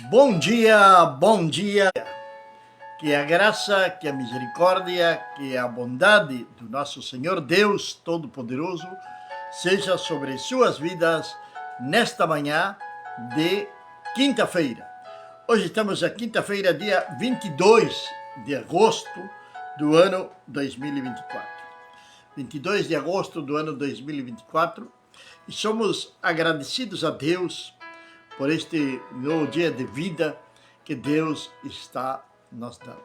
Bom dia, bom dia. Que a graça, que a misericórdia, que a bondade do nosso Senhor Deus Todo-Poderoso seja sobre suas vidas nesta manhã de quinta-feira. Hoje estamos na quinta-feira, dia 22 de agosto do ano 2024. 22 de agosto do ano 2024 e somos agradecidos a Deus por este novo dia de vida que Deus está nos dando.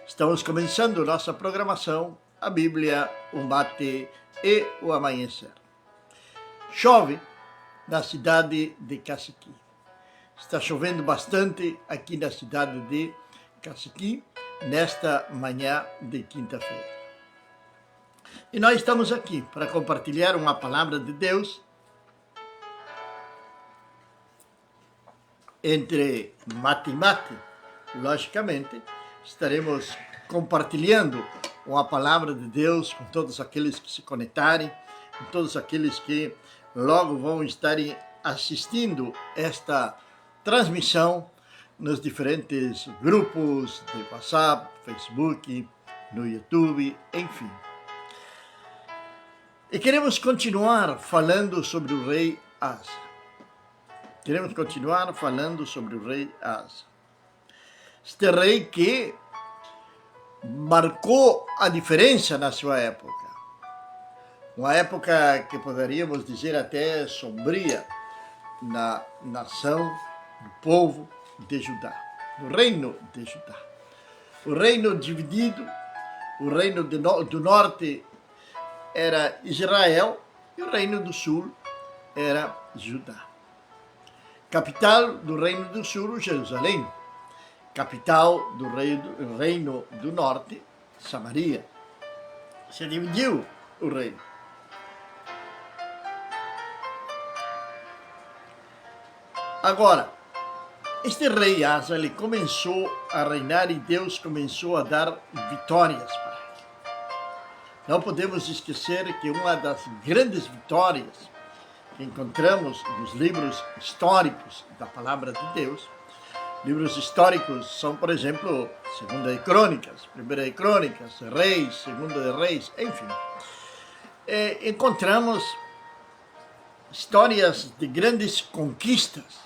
Estamos começando nossa programação, a Bíblia, o mate e o amanhecer. Chove na cidade de Caciqui. Está chovendo bastante aqui na cidade de Caciqui, nesta manhã de quinta-feira. E nós estamos aqui para compartilhar uma palavra de Deus entre mate e mate. Logicamente, estaremos compartilhando uma palavra de Deus com todos aqueles que se conectarem, com todos aqueles que logo vão estar assistindo esta transmissão nos diferentes grupos de WhatsApp, Facebook, no YouTube, enfim. E queremos continuar falando sobre o rei Asa. Queremos continuar falando sobre o rei Asa. Este rei que marcou a diferença na sua época. Uma época que poderíamos dizer até sombria na nação, no povo de Judá, no reino de Judá. O reino dividido, o reino do norte era Israel e o reino do sul era Judá. Capital do reino do sul, Jerusalém. Capital do reino do norte, Samaria. Se dividiu o reino. Agora, este rei Asa, ele começou a reinar e Deus começou a dar vitórias para ele. Não podemos esquecer que uma das grandes vitórias que encontramos nos livros históricos da palavra de Deus, livros históricos são, por exemplo, Segunda de Crônicas, Primeira de Crônicas, Reis, Segunda de Reis, enfim. Encontramos histórias de grandes conquistas,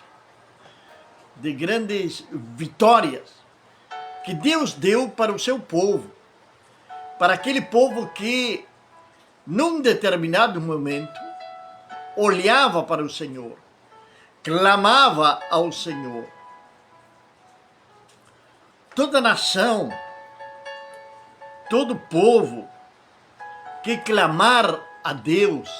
de grandes vitórias que Deus deu para o seu povo, para aquele povo que, num determinado momento, olhava para o Senhor, clamava ao Senhor. Toda nação, todo povo que clamar a Deus,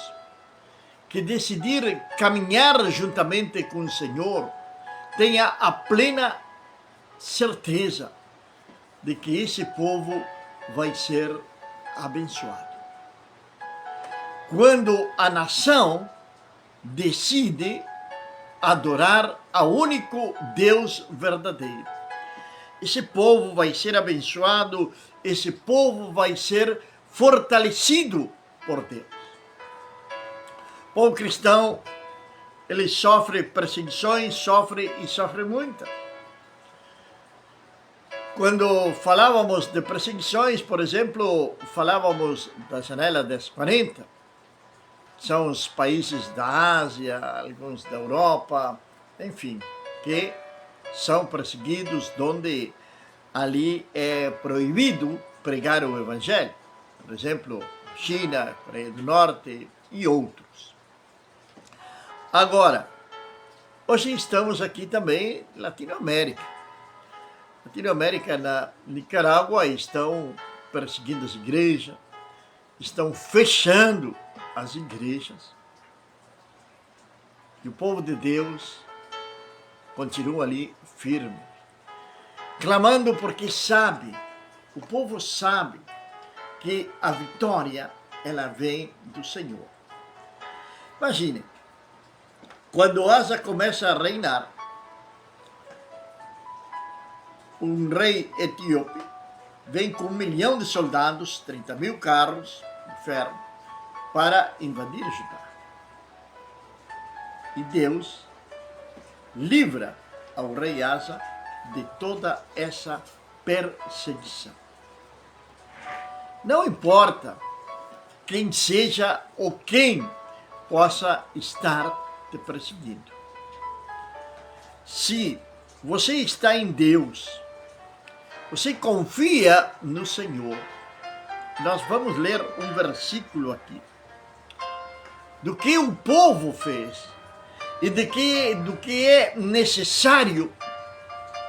que decidir caminhar juntamente com o Senhor, tenha a plena certeza de que esse povo vai ser abençoado. Quando a nação decide adorar ao único Deus verdadeiro, esse povo vai ser abençoado, esse povo vai ser fortalecido por Deus. O povo cristão, ele sofre perseguições, sofre muitas. Quando falávamos de perseguições, por exemplo, falávamos da janela das 40, são os países da Ásia, alguns da Europa, enfim, que são perseguidos, onde ali é proibido pregar o Evangelho. Por exemplo, China, Coreia do Norte e outros. Agora, hoje estamos aqui também em Latinoamérica. Latinoamérica, na Nicarágua, estão perseguindo as igrejas, estão fechando as igrejas. E o povo de Deus continua ali firme, clamando porque sabe, o povo sabe que a vitória, ela vem do Senhor. Imagine, quando Asa começa a reinar, um rei etíope vem com 1 milhão de soldados, 30 mil carros de ferro, para invadir Judá. E Deus livra ao rei Asa de toda essa perseguição. Não importa quem seja ou quem possa estar te perseguindo. Se você está em Deus, você confia no Senhor. Nós vamos ler um versículo aqui do que o povo fez e do que é necessário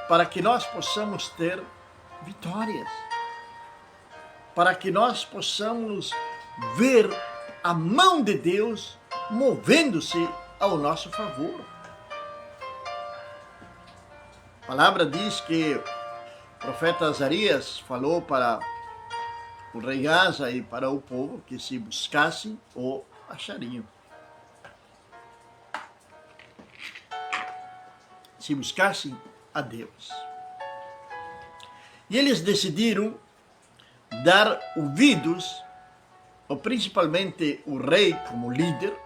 para que nós possamos ter vitórias, para que nós possamos ver a mão de Deus movendo-se ao nosso favor. A palavra diz que o profeta Azarias falou para o rei Asa e para o povo que se buscassem o achariam. Se buscassem a Deus. E eles decidiram dar ouvidos, ou principalmente o rei como líder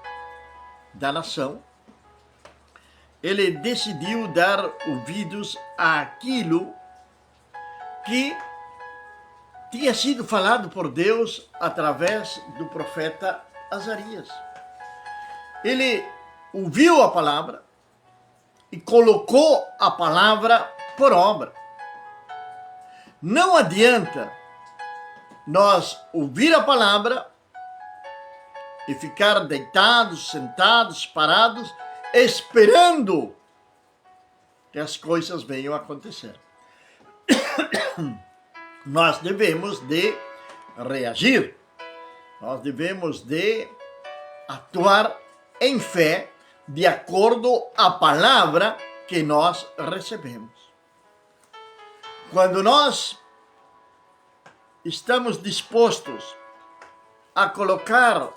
da nação, ele decidiu dar ouvidos àquilo que tinha sido falado por Deus através do profeta Azarias. Ele ouviu a palavra e colocou a palavra por obra. Não adianta nós ouvir a palavra e ficar deitados, sentados, parados, esperando que as coisas venham a acontecer. Nós devemos de reagir, nós devemos de atuar em fé de acordo à palavra que nós recebemos. Quando nós estamos dispostos a colocar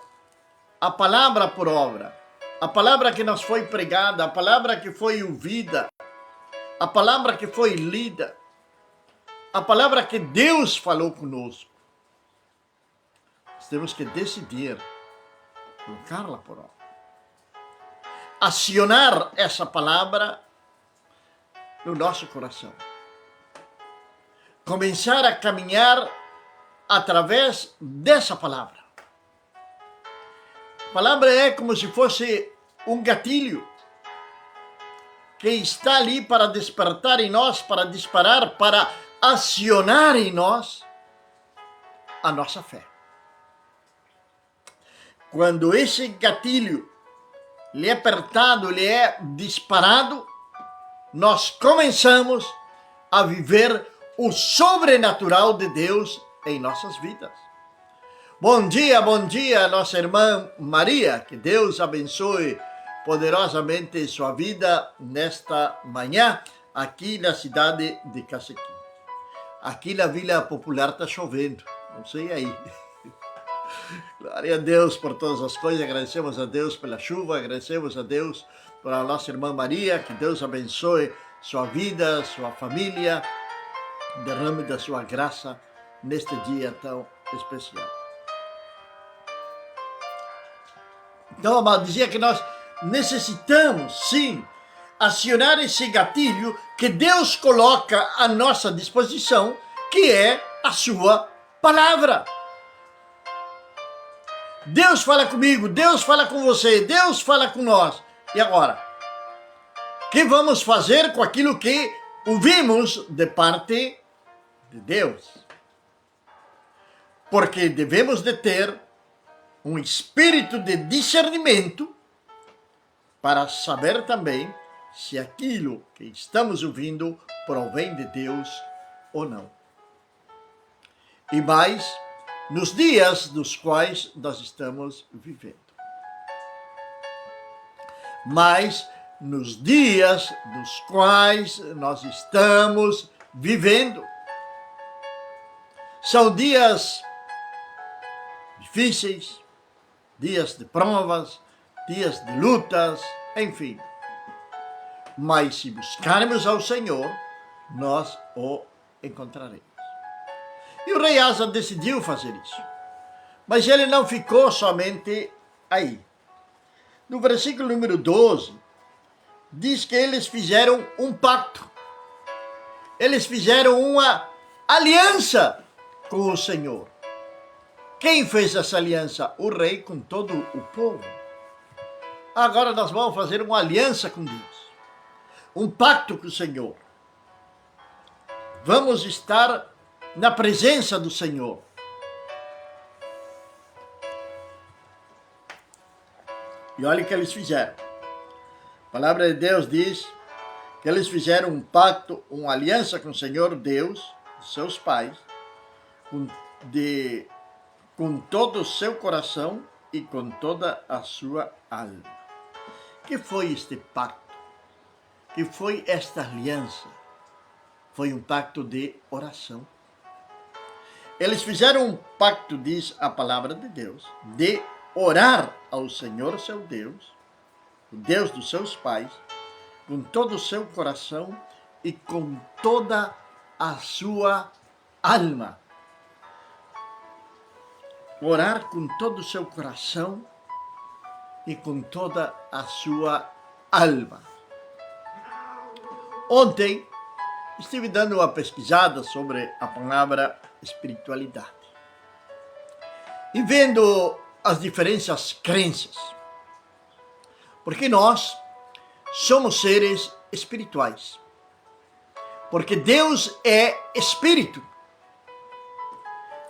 a palavra por obra, a palavra que nos foi pregada, a palavra que foi ouvida, a palavra que foi lida, a palavra que Deus falou conosco, nós temos que decidir colocá-la por obra. Acionar essa palavra no nosso coração. Começar a caminhar através dessa palavra. A palavra é como se fosse um gatilho que está ali para despertar em nós, para disparar, para acionar em nós a nossa fé. Quando esse gatilho lhe é apertado, lhe é disparado, nós começamos a viver o sobrenatural de Deus em nossas vidas. Bom dia, nossa irmã Maria. Que Deus abençoe poderosamente sua vida nesta manhã, aqui na cidade de Cacequim. Aqui na Vila Popular está chovendo, não sei aí. Glória a Deus por todas as coisas, agradecemos a Deus pela chuva, agradecemos a Deus por a nossa irmã Maria, que Deus abençoe sua vida, sua família, derrame da sua graça neste dia tão especial. Então, amado, dizia que nós necessitamos, sim, acionar esse gatilho que Deus coloca à nossa disposição, que é a sua palavra. Deus fala comigo, Deus fala com você, Deus fala com nós. E agora? O que vamos fazer com aquilo que ouvimos de parte de Deus? Porque devemos de ter um espírito de discernimento para saber também se aquilo que estamos ouvindo provém de Deus ou não. E mais, nos dias dos quais nós estamos vivendo. Mas nos dias dos quais nós estamos vivendo. São dias difíceis, dias de provas, dias de lutas, enfim. Mas se buscarmos ao Senhor, nós o encontraremos. E o rei Asa decidiu fazer isso. Mas ele não ficou somente aí. No versículo número 12, diz que eles fizeram um pacto. Eles fizeram uma aliança com o Senhor. Quem fez essa aliança? O rei com todo o povo. Agora nós vamos fazer uma aliança com Deus. Um pacto com o Senhor. Vamos estar na presença do Senhor. E olha o que eles fizeram. A palavra de Deus diz que eles fizeram um pacto, uma aliança com o Senhor Deus, seus pais, com todo o seu coração e com toda a sua alma. Que foi este pacto? Que foi esta aliança? Foi um pacto de oração. Eles fizeram um pacto, diz a palavra de Deus, de orar ao Senhor seu Deus, o Deus dos seus pais, com todo o seu coração e com toda a sua alma. Orar com todo o seu coração e com toda a sua alma. Ontem estive dando uma pesquisada sobre a palavra espiritualidade e vendo as diferentes crenças, porque nós somos seres espirituais, porque Deus é espírito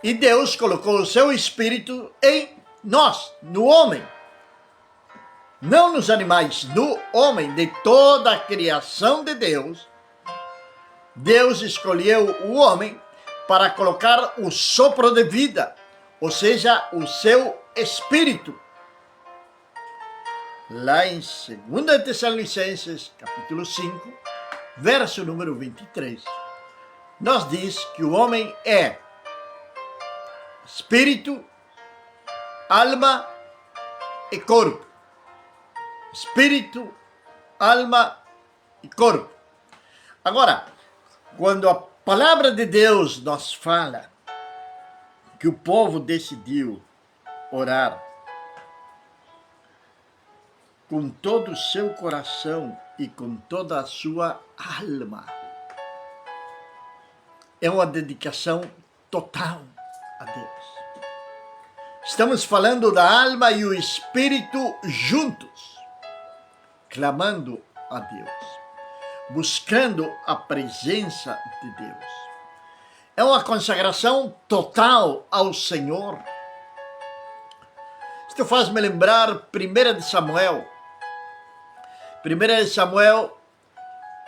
e Deus colocou o seu espírito em nós, no homem, não nos animais, no homem. De toda a criação de Deus, Deus escolheu o homem para colocar o sopro de vida, ou seja, o seu espírito. Lá em 2 Tessalonicenses, capítulo 5, verso número 23, nos diz que o homem é espírito, alma e corpo. Espírito, alma e corpo. Agora, quando a palavra de Deus nos fala que o povo decidiu orar com todo o seu coração e com toda a sua alma, é uma dedicação total a Deus. Estamos falando da alma e o espírito juntos, clamando a Deus, buscando a presença de Deus. É uma consagração total ao Senhor. Isto faz-me lembrar 1 de Samuel. 1 de Samuel,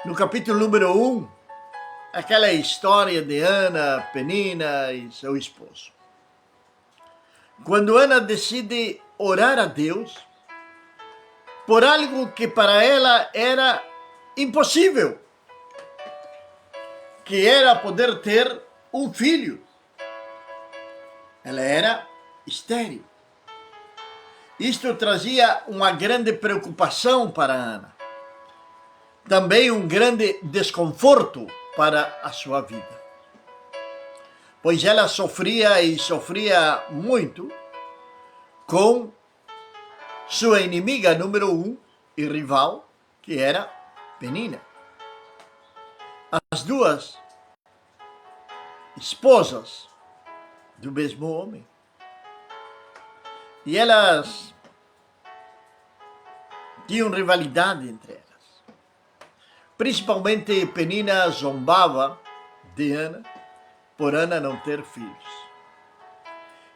no capítulo número 1, aquela história de Ana, Penina e seu esposo. Quando Ana decide orar a Deus por algo que para ela era impossível, que era poder ter um filho. Ela era estéril. Isto trazia uma grande preocupação para Ana. Também um grande desconforto para a sua vida. Pois ela sofria e sofria muito com sua inimiga número 1 e rival, que era Penina. As duas esposas do mesmo homem. E elas tinham rivalidade entre elas. Principalmente Penina zombava de Ana, por Ana não ter filhos.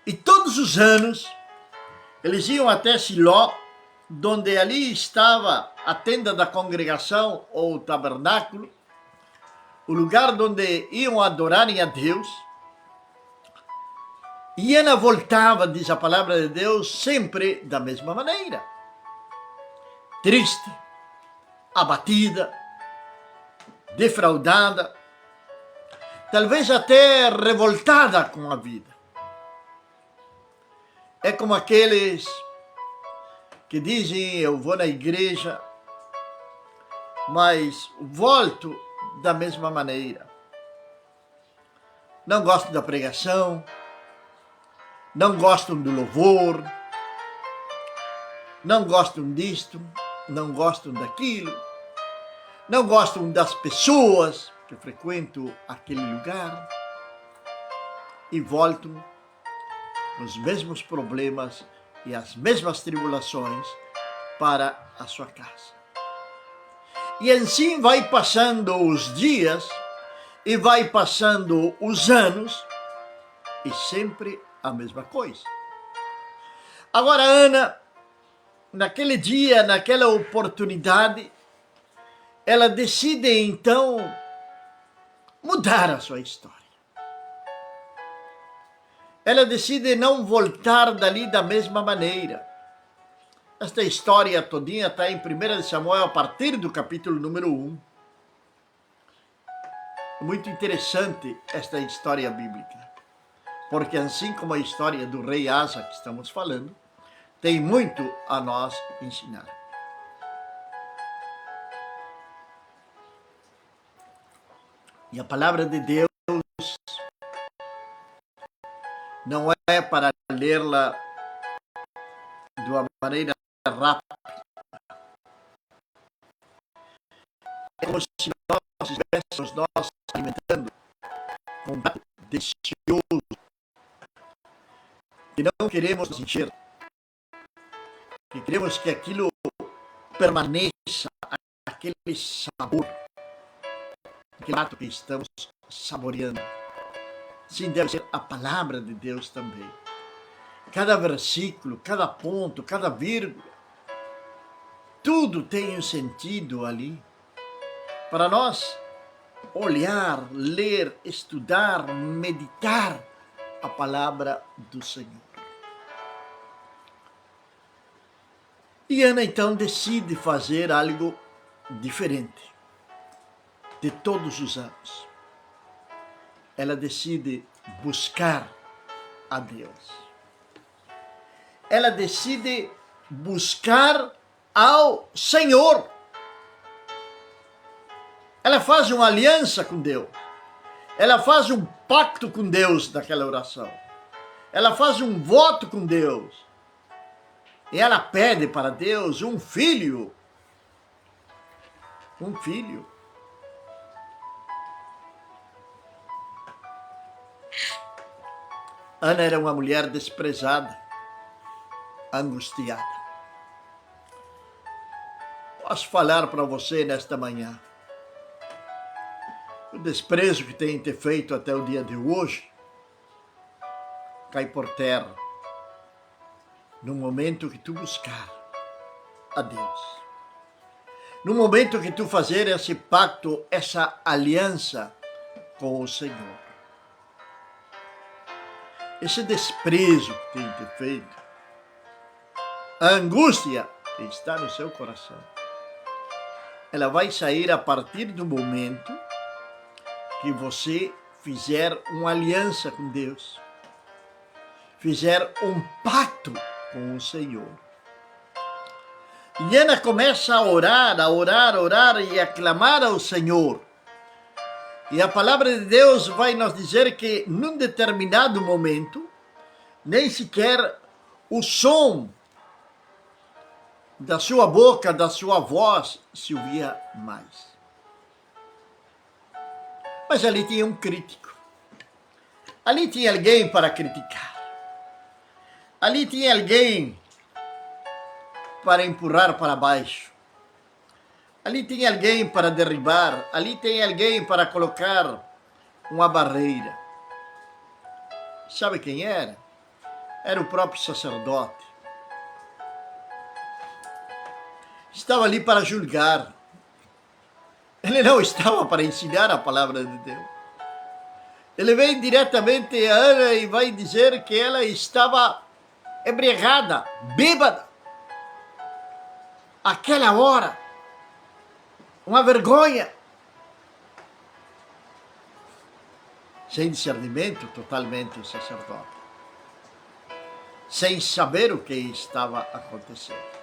E todos os anos, eles iam até Siló, onde ali estava a tenda da congregação ou o tabernáculo, o lugar onde iam adorarem a Deus. E Ana voltava, diz a palavra de Deus, sempre da mesma maneira. Triste, abatida, defraudada, talvez até revoltada com a vida. É como aqueles que dizem, eu vou na igreja, mas volto da mesma maneira. Não gosto da pregação, não gostam do louvor, não gostam disto, não gostam daquilo. não gostam das pessoas que frequentam aquele lugar e voltam com os mesmos problemas e as mesmas tribulações para a sua casa. E assim vai passando os dias e vai passando os anos e sempre a mesma coisa. Agora, Ana, naquele dia, naquela oportunidade, ela decide então mudar a sua história. Ela decide não voltar dali da mesma maneira. Esta história todinha está em 1 Samuel, a partir do capítulo número 1. Muito interessante esta história bíblica, porque assim como a história do rei Asa que estamos falando, tem muito a nós ensinar. E a palavra de Deus não é para lê-la de uma maneira rápida. É como se nós estivéssemos nós alimentando com um prato delicioso que não queremos encher, que queremos que aquilo permaneça, aquele sabor, aquele prato que estamos saboreando. Sim, deve ser a palavra de Deus também. Cada versículo, cada ponto, cada vírgula, tudo tem um sentido ali. Para nós olhar, ler, estudar, meditar a palavra do Senhor. E Ana então decide fazer algo diferente de todos os anos. Ela decide buscar a Deus. Ela decide buscar ao Senhor. Ela faz uma aliança com Deus. Ela faz um pacto com Deus naquela oração. Ela faz um voto com Deus. E ela pede para Deus um filho. Um filho. Ana era uma mulher desprezada, angustiada. Posso falar para você nesta manhã. O desprezo que tem te feito até o dia de hoje cai por terra no momento que tu buscar a Deus. No momento que tu fazer esse pacto, essa aliança com o Senhor. Esse desprezo que tem te feito, a angústia que está no seu coração, ela vai sair a partir do momento que você fizer uma aliança com Deus, fizer um pacto com o Senhor. E Ana começa a orar e a clamar ao Senhor. E a palavra de Deus vai nos dizer que num determinado momento, nem sequer o som da sua boca, da sua voz, se ouvia mais. Mas ali tinha um crítico. Ali tinha alguém para criticar. Ali tinha alguém para empurrar para baixo. Ali tem alguém para derribar. Ali tem alguém para colocar uma barreira. Sabe quem era? Era o próprio sacerdote. Estava ali para julgar. Ele não estava para ensinar a palavra de Deus. Ele vem diretamente a Ana e vai dizer que ela estava embriagada, bêbada. Aquela hora, uma vergonha. Sem discernimento totalmente o sacerdote. Sem saber o que estava acontecendo.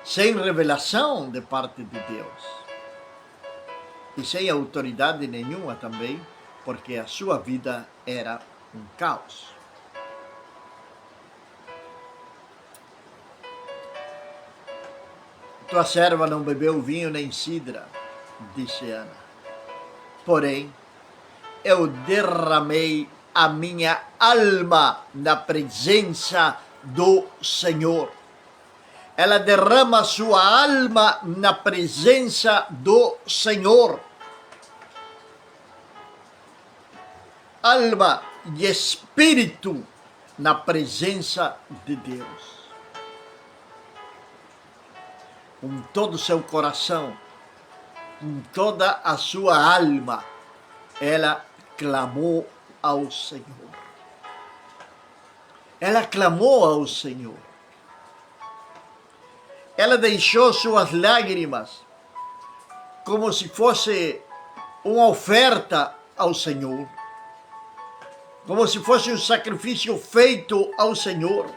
Sem revelação de parte de Deus. E sem autoridade nenhuma também, porque a sua vida era um caos. Tua serva não bebeu vinho nem cidra, disse Ana. Porém, eu derramei a minha alma na presença do Senhor. Ela derrama sua alma na presença do Senhor. Alma e espírito na presença de Deus. Com todo o seu coração, com toda a sua alma, ela clamou ao Senhor. Ela clamou ao Senhor. Ela deixou suas lágrimas como se fosse uma oferta ao Senhor, como se fosse um sacrifício feito ao Senhor.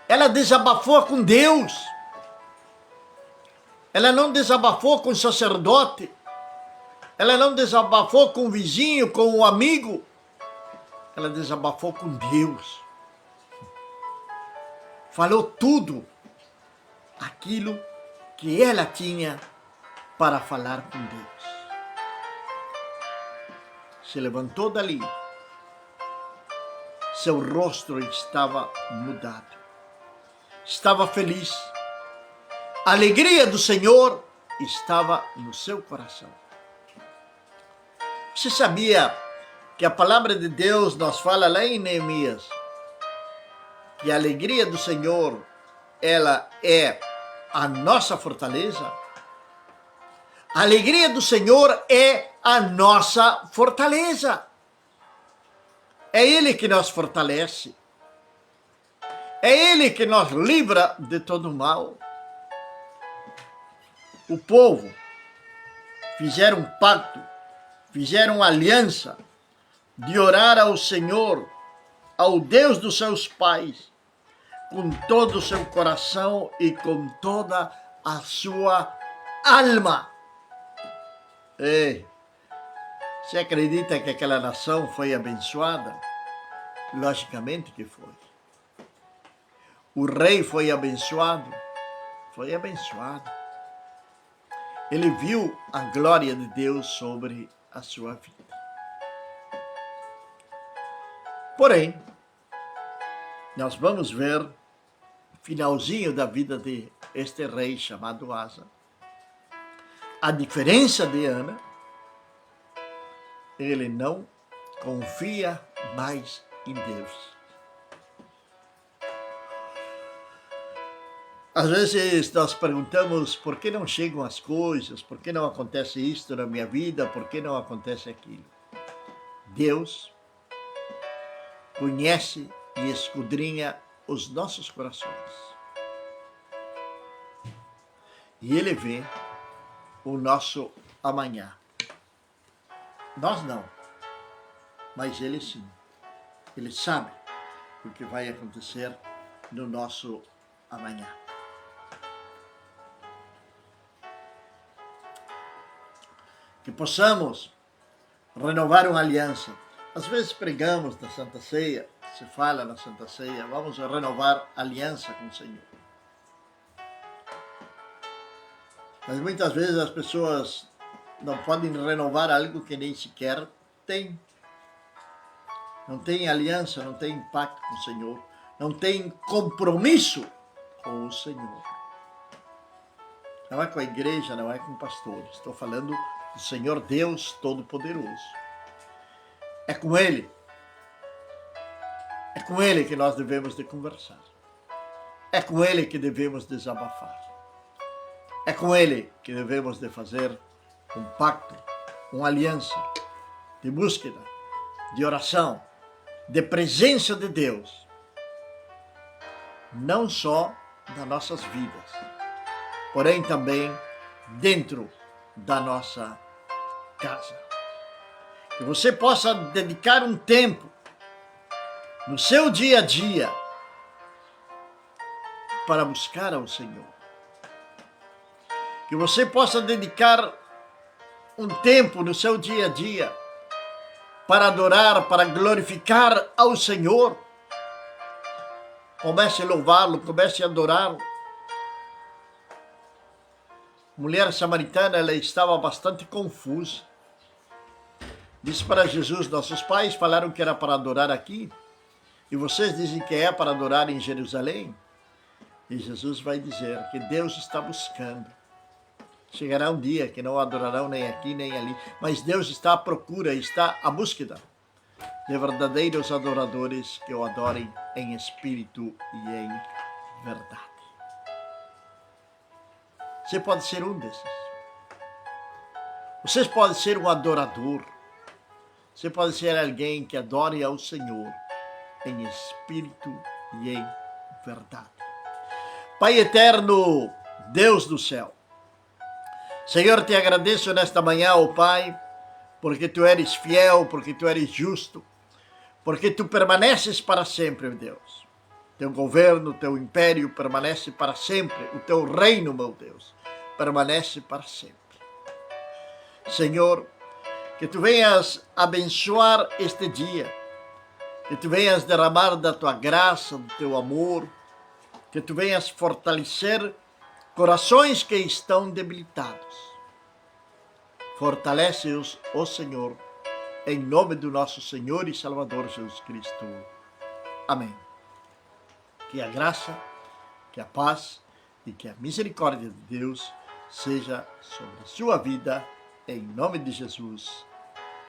Ela desabafou com Deus. Ela não desabafou com o sacerdote. Ela não desabafou com o vizinho, com o amigo. Ela desabafou com Deus. Falou tudo aquilo que ela tinha para falar com Deus. Se levantou dali. Seu rosto estava mudado. Estava feliz. A alegria do Senhor estava no seu coração. Você sabia que a palavra de Deus nos fala lá em Neemias que a alegria do Senhor, ela é a nossa fortaleza? A alegria do Senhor é a nossa fortaleza. É Ele que nos fortalece. É Ele que nos livra de todo mal. O povo fizeram um pacto, fizeram uma aliança de orar ao Senhor, ao Deus dos seus pais, com todo o seu coração e com toda a sua alma. Ei, você acredita que aquela nação foi abençoada? Logicamente que foi. O rei foi abençoado? Foi abençoado. Ele viu a glória de Deus sobre a sua vida. Porém, nós vamos ver o finalzinho da vida de este rei chamado Asa. A diferença de Ana, ele não confia mais em Deus. Às vezes nós perguntamos por que não chegam as coisas, por que não acontece isto na minha vida, por que não acontece aquilo. Deus conhece e esquadrinha os nossos corações. E Ele vê o nosso amanhã. Nós não, mas Ele sim. Ele sabe o que vai acontecer no nosso amanhã. Que possamos renovar uma aliança. Às vezes pregamos na Santa Ceia, se fala na Santa Ceia, vamos renovar a aliança com o Senhor. Mas muitas vezes as pessoas não podem renovar algo que nem sequer tem. Não tem aliança, não tem pacto com o Senhor, não tem compromisso com o Senhor. Não é com a igreja, não é com o pastor. Estou falando do Senhor Deus Todo-Poderoso. É com Ele. É com Ele que nós devemos de conversar. É com Ele que devemos desabafar. É com Ele que devemos de fazer um pacto, uma aliança de búsqueda, de oração, de presença de Deus. Não só nas nossas vidas, porém também dentro da nossa casa. Que você possa dedicar um tempo no seu dia a dia para buscar ao Senhor. Que você possa dedicar um tempo no seu dia a dia para adorar, para glorificar ao Senhor. Comece a louvá-lo, comece a adorá-lo. mulher samaritana, ela estava bastante confusa. Disse para Jesus: nossos pais falaram que era para adorar aqui, e vocês dizem que é para adorar em Jerusalém. E Jesus vai dizer que Deus está buscando. Chegará um dia que não adorarão nem aqui nem ali, mas Deus está à procura, está à búsqueda de verdadeiros adoradores que o adorem em espírito e em verdade. Você pode ser um desses. Você pode ser um adorador. Você pode ser alguém que adore ao Senhor em espírito e em verdade. Pai eterno, Deus do céu, Senhor, te agradeço nesta manhã, ó Pai, porque Tu eres fiel, porque Tu eres justo, porque Tu permaneces para sempre, Deus. Teu governo, Teu império permanece para sempre, o Teu reino, meu Deus, permanece para sempre. Senhor, que Tu venhas abençoar este dia, que Tu venhas derramar da Tua graça, do Teu amor, que Tu venhas fortalecer corações que estão debilitados. Fortalece-os, ó Senhor, em nome do nosso Senhor e Salvador Jesus Cristo. Amém. Que a graça, que a paz e que a misericórdia de Deus seja sobre a sua vida, em nome de Jesus.